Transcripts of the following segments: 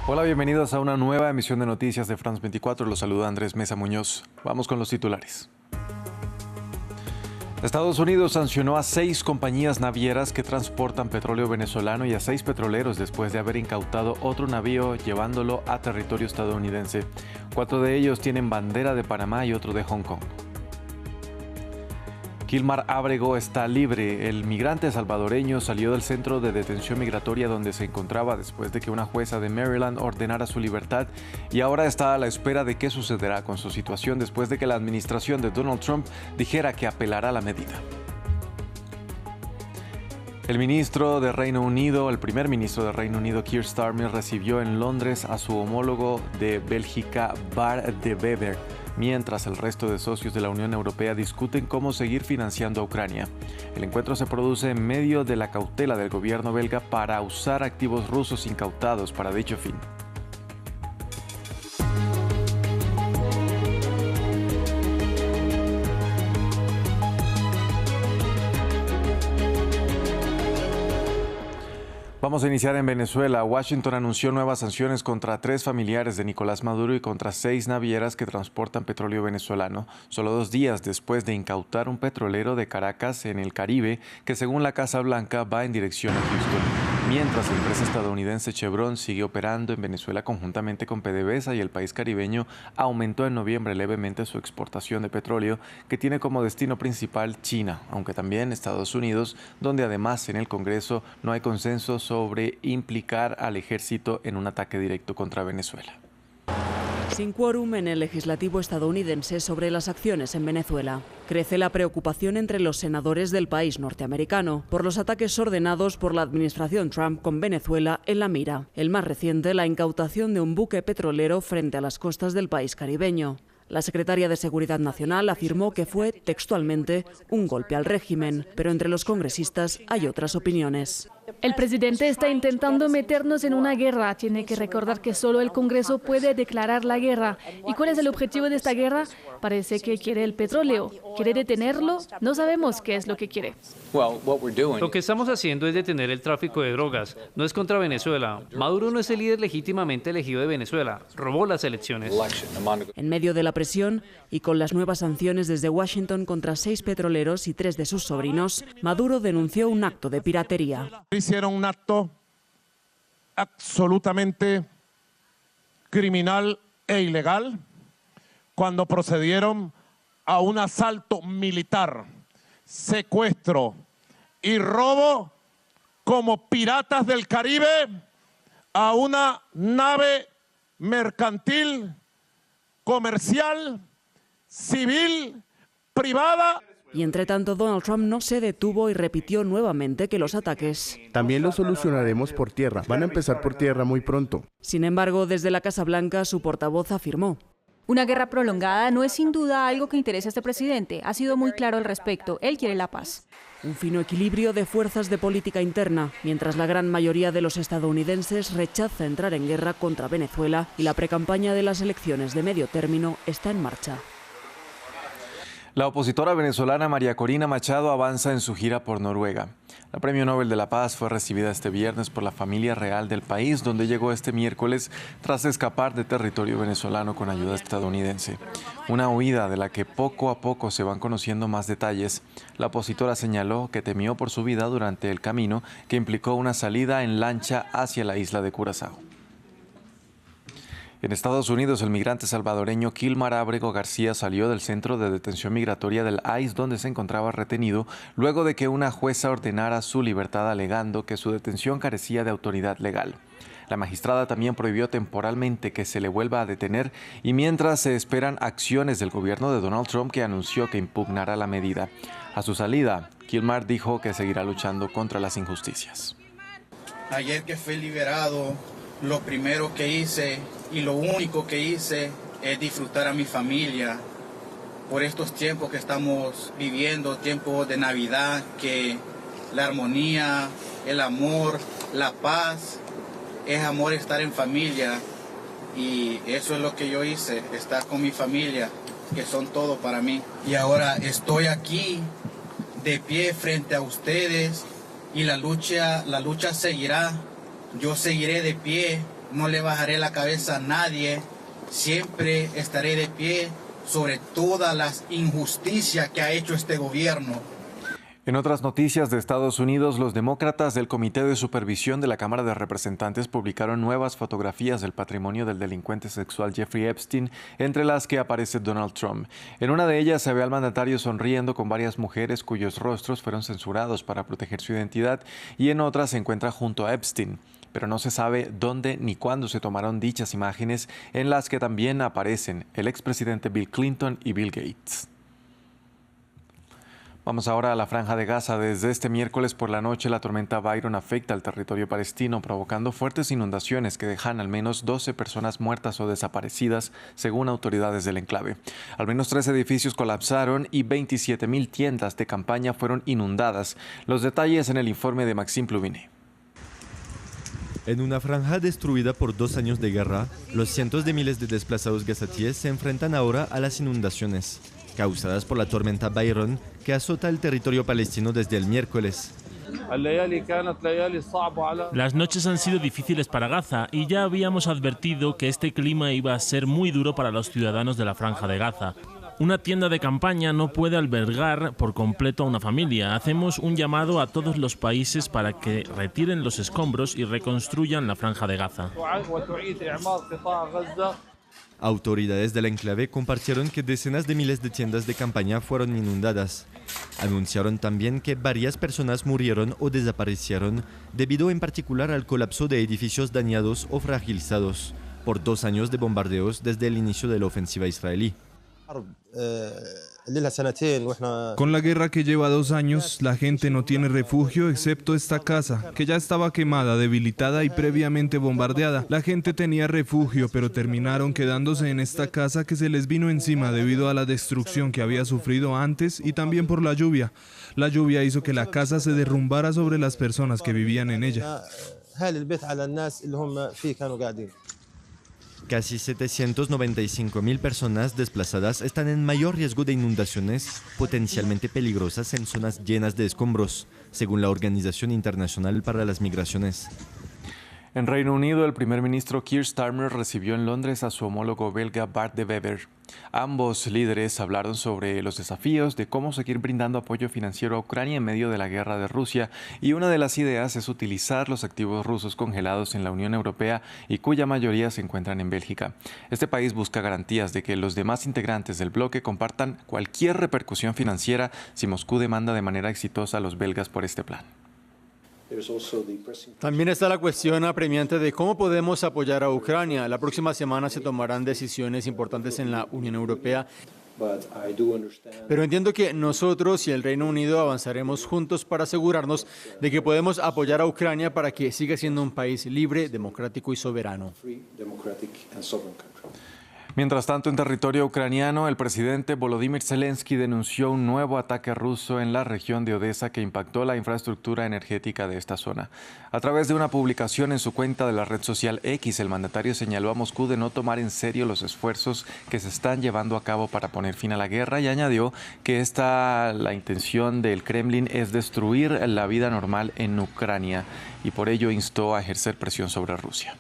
Hola, bienvenidos a una nueva emisión de Noticias de France 24. Los saluda Andrés Mesa Muñoz. Vamos con los titulares. Estados Unidos sancionó a 6 compañías navieras que transportan petróleo venezolano y a 6 petroleros después de haber incautado otro navío llevándolo a territorio estadounidense. 4 de ellos tienen bandera de Panamá y otro de Hong Kong. Kilmar Ábrego está libre. El migrante salvadoreño salió del centro de detención migratoria donde se encontraba después de que una jueza de Maryland ordenara su libertad y ahora está a la espera de qué sucederá con su situación después de que la administración de Donald Trump dijera que apelará la medida. El primer ministro de Reino Unido, Keir Starmer, recibió en Londres a su homólogo de Bélgica, Bart De Wever, mientras el resto de socios de la Unión Europea discuten cómo seguir financiando a Ucrania. El encuentro se produce en medio de la cautela del gobierno belga para usar activos rusos incautados para dicho fin. Vamos a iniciar en Venezuela. Washington anunció nuevas sanciones contra 3 familiares de Nicolás Maduro y contra 6 navieras que transportan petróleo venezolano, solo 2 días después de incautar un petrolero de Caracas en el Caribe que, según la Casa Blanca, va en dirección a Houston. Mientras la empresa estadounidense Chevron sigue operando en Venezuela conjuntamente con PDVSA y el país caribeño aumentó en noviembre levemente su exportación de petróleo, que tiene como destino principal China, aunque también Estados Unidos, donde además en el Congreso no hay consenso sobre implicar al ejército en un ataque directo contra Venezuela. Sin quórum en el legislativo estadounidense sobre las acciones en Venezuela. Crece la preocupación entre los senadores del país norteamericano por los ataques ordenados por la administración Trump con Venezuela en la mira. El más reciente, la incautación de un buque petrolero frente a las costas del país caribeño. La secretaria de Seguridad Nacional afirmó que fue, textualmente, un golpe al régimen, pero entre los congresistas hay otras opiniones. El presidente está intentando meternos en una guerra. Tiene que recordar que solo el Congreso puede declarar la guerra. ¿Y cuál es el objetivo de esta guerra? Parece que quiere el petróleo. ¿Quiere detenerlo? No sabemos qué es lo que quiere. Lo que estamos haciendo es detener el tráfico de drogas. No es contra Venezuela. Maduro no es el líder legítimamente elegido de Venezuela. Robó las elecciones. En medio de la presión y con las nuevas sanciones desde Washington contra 6 petroleros y 3 de sus sobrinos, Maduro denunció un acto de piratería. Hicieron un acto absolutamente criminal e ilegal cuando procedieron a un asalto militar, secuestro y robo como piratas del Caribe a una nave mercantil, comercial, civil, privada. Y entre tanto, Donald Trump no se detuvo y repitió nuevamente que los ataques también los solucionaremos por tierra. Van a empezar por tierra muy pronto. Sin embargo, desde la Casa Blanca, su portavoz afirmó: una guerra prolongada no es sin duda algo que interese a este presidente. Ha sido muy claro al respecto. Él quiere la paz. Un fino equilibrio de fuerzas de política interna, mientras la gran mayoría de los estadounidenses rechaza entrar en guerra contra Venezuela y la precampaña de las elecciones de medio término está en marcha. La opositora venezolana María Corina Machado avanza en su gira por Noruega. La Premio Nobel de la Paz fue recibida este viernes por la familia real del país, donde llegó este miércoles tras escapar de territorio venezolano con ayuda estadounidense. Una huida de la que poco a poco se van conociendo más detalles. La opositora señaló que temió por su vida durante el camino, que implicó una salida en lancha hacia la isla de Curazao. En Estados Unidos, el migrante salvadoreño Kilmar Ábrego García salió del centro de detención migratoria del ICE, donde se encontraba retenido, luego de que una jueza ordenara su libertad alegando que su detención carecía de autoridad legal. La magistrada también prohibió temporalmente que se le vuelva a detener y mientras se esperan acciones del gobierno de Donald Trump, que anunció que impugnará la medida. A su salida, Kilmar dijo que seguirá luchando contra las injusticias. Ayer que fui liberado, lo primero que hice y lo único que hice es disfrutar a mi familia por estos tiempos que estamos viviendo, tiempos de Navidad, que la armonía, el amor, la paz, es amor estar en familia, y eso es lo que yo hice, estar con mi familia, que son todo para mí. Y ahora estoy aquí de pie frente a ustedes y la lucha seguirá. Yo seguiré de pie no le bajaré la cabeza a nadie, siempre estaré de pie sobre todas las injusticias que ha hecho este gobierno. En otras noticias de Estados Unidos, los demócratas del Comité de Supervisión de la Cámara de Representantes publicaron nuevas fotografías del patrimonio del delincuente sexual Jeffrey Epstein, entre las que aparece Donald Trump. En una de ellas se ve al mandatario sonriendo con varias mujeres cuyos rostros fueron censurados para proteger su identidad, y en otra se encuentra junto a Epstein. Pero no se sabe dónde ni cuándo se tomaron dichas imágenes, en las que también aparecen el expresidente Bill Clinton y Bill Gates. Vamos ahora a la Franja de Gaza. Desde este miércoles por la noche, la tormenta Byron afecta al territorio palestino, provocando fuertes inundaciones que dejan al menos 12 personas muertas o desaparecidas, según autoridades del enclave. Al menos 3 edificios colapsaron y 27.000 tiendas de campaña fueron inundadas. Los detalles en el informe de Maxime Pluviné. En una franja destruida por 2 años de guerra, los cientos de miles de desplazados gazatíes se enfrentan ahora a las inundaciones causadas por la tormenta Byron, que azota el territorio palestino desde el miércoles. Las noches han sido difíciles para Gaza y ya habíamos advertido que este clima iba a ser muy duro para los ciudadanos de la Franja de Gaza. Una tienda de campaña no puede albergar por completo a una familia. Hacemos un llamado a todos los países para que retiren los escombros y reconstruyan la Franja de Gaza. Autoridades del enclave compartieron que decenas de miles de tiendas de campaña fueron inundadas. Anunciaron también que varias personas murieron o desaparecieron debido en particular al colapso de edificios dañados o fragilizados por 2 años de bombardeos desde el inicio de la ofensiva israelí. Con la guerra que lleva 2 años, la gente no tiene refugio excepto esta casa, que ya estaba quemada, debilitada y previamente bombardeada. La gente tenía refugio, pero terminaron quedándose en esta casa que se les vino encima debido a la destrucción que había sufrido antes y también por la lluvia. La lluvia hizo que la casa se derrumbara sobre las personas que vivían en ella. Casi 795.000 personas desplazadas están en mayor riesgo de inundaciones potencialmente peligrosas en zonas llenas de escombros, según la Organización Internacional para las Migraciones. En Reino Unido, el primer ministro Keir Starmer recibió en Londres a su homólogo belga Bart de Wever. Ambos líderes hablaron sobre los desafíos de cómo seguir brindando apoyo financiero a Ucrania en medio de la guerra de Rusia, y una de las ideas es utilizar los activos rusos congelados en la Unión Europea y cuya mayoría se encuentran en Bélgica. Este país busca garantías de que los demás integrantes del bloque compartan cualquier repercusión financiera si Moscú demanda de manera exitosa a los belgas por este plan. También está la cuestión apremiante de cómo podemos apoyar a Ucrania. La próxima semana se tomarán decisiones importantes en la Unión Europea. Pero entiendo que nosotros y el Reino Unido avanzaremos juntos para asegurarnos de que podemos apoyar a Ucrania para que siga siendo un país libre, democrático y soberano. Mientras tanto, en territorio ucraniano, el presidente Volodymyr Zelensky denunció un nuevo ataque ruso en la región de Odesa que impactó la infraestructura energética de esta zona. A través de una publicación en su cuenta de la red social X, el mandatario señaló a Moscú de no tomar en serio los esfuerzos que se están llevando a cabo para poner fin a la guerra, y añadió que la intención del Kremlin es destruir la vida normal en Ucrania, y por ello instó a ejercer presión sobre Rusia.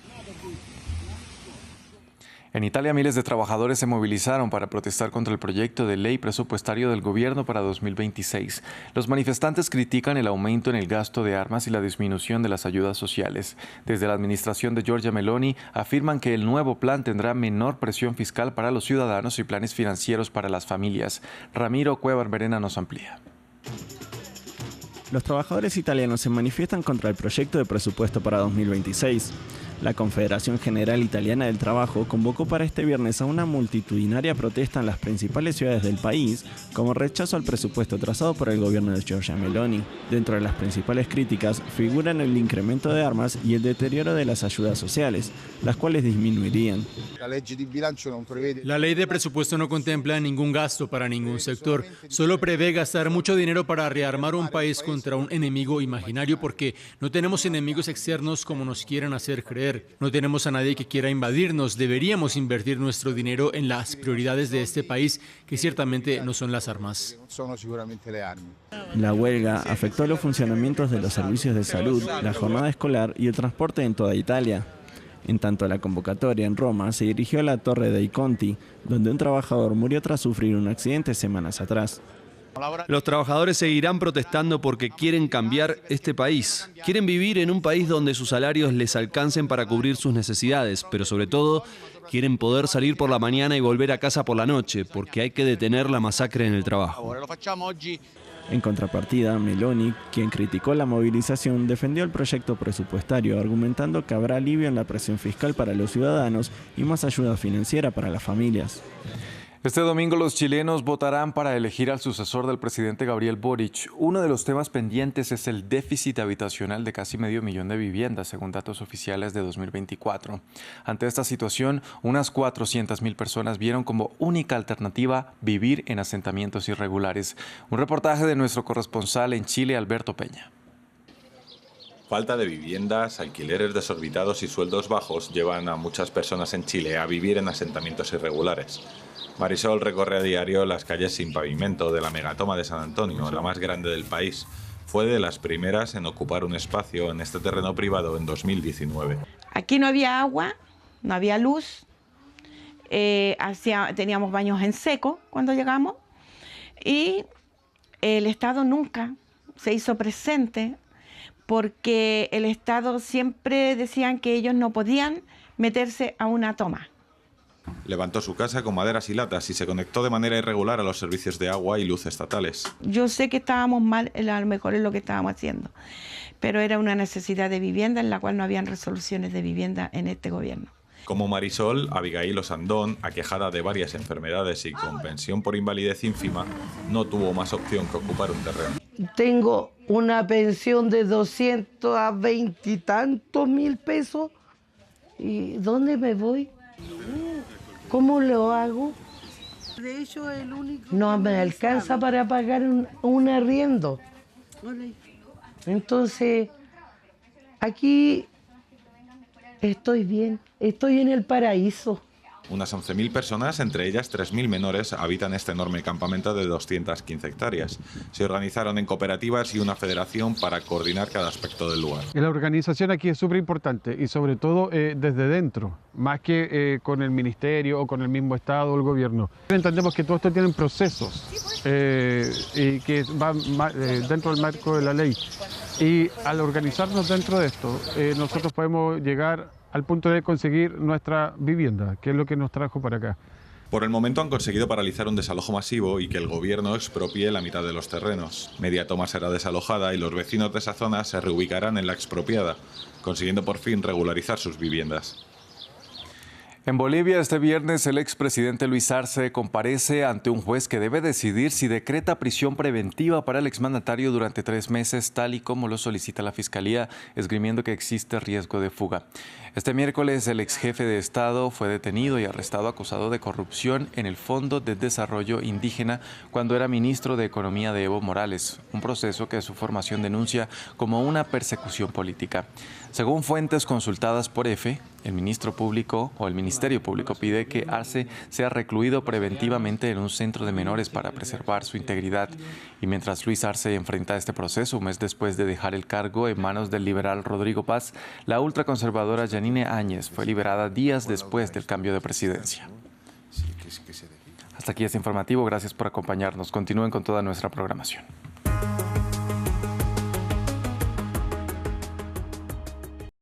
En Italia, miles de trabajadores se movilizaron para protestar contra el proyecto de ley presupuestario del gobierno para 2026. Los manifestantes critican el aumento en el gasto de armas y la disminución de las ayudas sociales. Desde la administración de Giorgia Meloni afirman que el nuevo plan tendrá menor presión fiscal para los ciudadanos y planes financieros para las familias. Ramiro Cuevar Verena nos amplía. Los trabajadores italianos se manifiestan contra el proyecto de presupuesto para 2026. La Confederación General Italiana del Trabajo convocó para este viernes a una multitudinaria protesta en las principales ciudades del país como rechazo al presupuesto trazado por el gobierno de Giorgia Meloni. Dentro de las principales críticas figuran el incremento de armas y el deterioro de las ayudas sociales, las cuales disminuirían. La ley de presupuesto no contempla ningún gasto para ningún sector, solo prevé gastar mucho dinero para rearmar un país contra un enemigo imaginario, porque no tenemos enemigos externos como nos quieren hacer creer. No tenemos a nadie que quiera invadirnos. Deberíamos invertir nuestro dinero en las prioridades de este país, que ciertamente no son las armas. La huelga afectó los funcionamientos de los servicios de salud, la jornada escolar y el transporte en toda Italia. En tanto, la convocatoria en Roma se dirigió a la Torre dei Conti, donde un trabajador murió tras sufrir un accidente semanas atrás. Los trabajadores seguirán protestando porque quieren cambiar este país. Quieren vivir en un país donde sus salarios les alcancen para cubrir sus necesidades, pero sobre todo quieren poder salir por la mañana y volver a casa por la noche, porque hay que detener la masacre en el trabajo. En contrapartida, Meloni, quien criticó la movilización, defendió el proyecto presupuestario, argumentando que habrá alivio en la presión fiscal para los ciudadanos y más ayuda financiera para las familias. Este domingo los chilenos votarán para elegir al sucesor del presidente Gabriel Boric. Uno de los temas pendientes es el déficit habitacional de casi 500.000 de viviendas, según datos oficiales de 2024. Ante esta situación, unas 400.000 personas vieron como única alternativa vivir en asentamientos irregulares. Un reportaje de nuestro corresponsal en Chile, Alberto Peña. Falta de viviendas, alquileres desorbitados y sueldos bajos llevan a muchas personas en Chile a vivir en asentamientos irregulares. Marisol recorre a diario las calles sin pavimento de la megatoma de San Antonio, la más grande del país. Fue de las primeras en ocupar un espacio en este terreno privado en 2019. Aquí no había agua, no había luz, teníamos baños en seco cuando llegamos y el Estado nunca se hizo presente porque el Estado siempre decían que ellos no podían meterse a una toma. Levantó su casa con maderas y latas y se conectó de manera irregular a los servicios de agua y luz estatales. Yo sé que estábamos mal, a lo mejor es lo que estábamos haciendo, pero era una necesidad de vivienda en la cual no habían resoluciones de vivienda en este gobierno. Como Marisol, Abigail Osandón, aquejada de varias enfermedades y con pensión por invalidez ínfima, no tuvo más opción que ocupar un terreno. Tengo una pensión de 220 y tantos mil pesos. ¿Y dónde me voy? ¿Cómo lo hago? De hecho, el único no me alcanza para pagar un arriendo. Entonces, aquí estoy bien, estoy en el paraíso. Unas 11.000 personas, entre ellas 3.000 menores, habitan este enorme campamento de 215 hectáreas. Se organizaron en cooperativas y una federación para coordinar cada aspecto del lugar. La organización aquí es súper importante y sobre todo desde dentro, más que con el ministerio o con el mismo Estado o el gobierno. Entendemos que todo esto tiene procesos y que van dentro del marco de la ley. Y al organizarnos dentro de esto, nosotros podemos llegar al punto de conseguir nuestra vivienda, que es lo que nos trajo para acá. Por el momento han conseguido paralizar un desalojo masivo y que el gobierno expropie la mitad de los terrenos. Media Toma será desalojada y los vecinos de esa zona se reubicarán en la expropiada, consiguiendo por fin regularizar sus viviendas. En Bolivia, este viernes, el expresidente Luis Arce comparece ante un juez que debe decidir si decreta prisión preventiva para el exmandatario durante 3 meses, tal y como lo solicita la Fiscalía, esgrimiendo que existe riesgo de fuga. Este miércoles, el ex jefe de Estado fue detenido y arrestado acusado de corrupción en el Fondo de Desarrollo Indígena cuando era ministro de Economía de Evo Morales, un proceso que su formación denuncia como una persecución política. Según fuentes consultadas por EFE, el Ministerio Público pide que Arce sea recluido preventivamente en un centro de menores para preservar su integridad. Y mientras Luis Arce enfrenta este proceso, un mes después de dejar el cargo en manos del liberal Rodrigo Paz, la ultraconservadora Yanine Áñez fue liberada días después del cambio de presidencia. Hasta aquí este informativo. Gracias por acompañarnos. Continúen con toda nuestra programación.